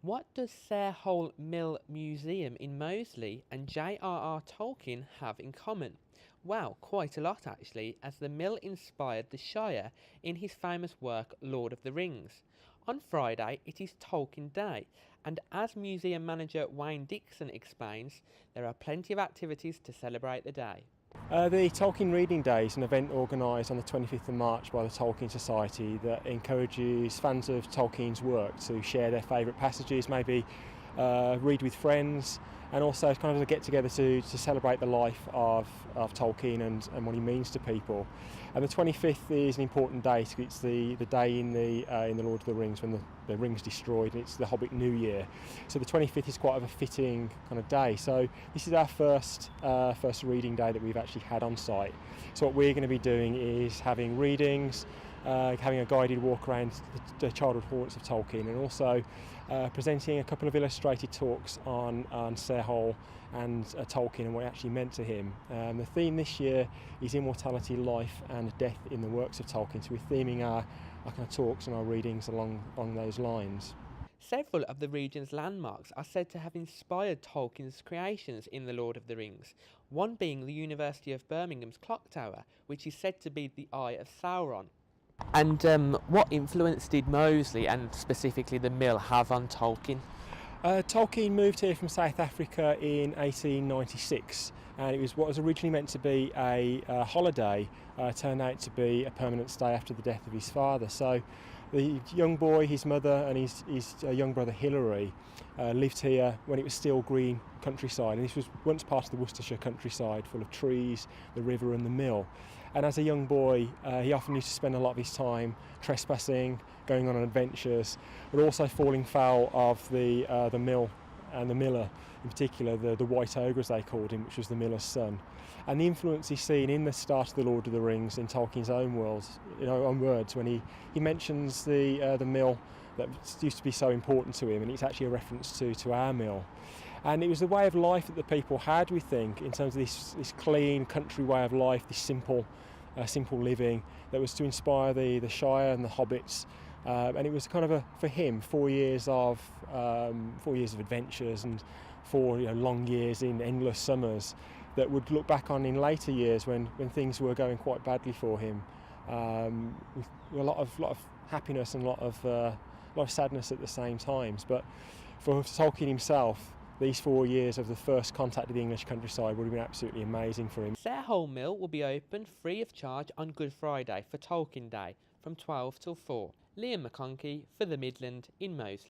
What does Sare Hole Mill Museum in Moseley and J.R.R Tolkien have in common? Well, quite a lot actually, as the mill inspired the Shire in his famous work Lord of the Rings. On Friday it is Tolkien Day, and as museum manager Wayne Dixon explains, there are plenty of activities to celebrate the day. The Tolkien Reading Day is an event organised on the 25th of March by the Tolkien Society that encourages fans of Tolkien's work to share their favourite passages, maybe read with friends, and also kind of a get together to celebrate the life of Tolkien and what he means to people. And the 25th is an important day because it's the day in the Lord of the Rings when the ring's destroyed, and it's the Hobbit New Year. So the 25th is quite of a fitting kind of day. So this is our first reading day that we've actually had on site. So what we're going to be doing is having readings, having a guided walk around the childhood haunts of Tolkien, and also presenting a couple of illustrated talks on Sare Hole and Tolkien and what it actually meant to him. The theme this year is immortality, life and death in the works of Tolkien, so we're theming our kind of talks and our readings along those lines. Several of the region's landmarks are said to have inspired Tolkien's creations in The Lord of the Rings, one being the University of Birmingham's clock tower, which is said to be the Eye of Sauron. And what influence did Moseley and specifically the mill have on Tolkien? Tolkien moved here from South Africa in 1896, and it was what was originally meant to be a holiday turned out to be a permanent stay after the death of his father. So the young boy, his mother and his young brother Hilary lived here when it was still green countryside, and this was once part of the Worcestershire countryside full of trees, the river and the mill. And as a young boy he often used to spend a lot of his time trespassing, going on adventures, but also falling foul of the mill and the miller, in particular the White Ogre as they called him, which was the miller's son. And the influence is seen in the start of The Lord of the Rings in Tolkien's own words, when he mentions the mill that used to be so important to him, and it's actually a reference to our mill. And it was the way of life that the people had, we think, in terms of this clean country way of life, this simple living that was to inspire the Shire and the hobbits. And it was kind of for him 4 years of adventures and 4 long years in endless summers that would look back on in later years when things were going quite badly for him, with a lot of happiness and a lot of sadness at the same times. But for Tolkien himself, these 4 years of the first contact with the English countryside would have been absolutely amazing for him. Sare Hole Mill will be open free of charge on Good Friday for Tolkien Day from 12 till 4. Liam McConkey for the Midland in Moseley.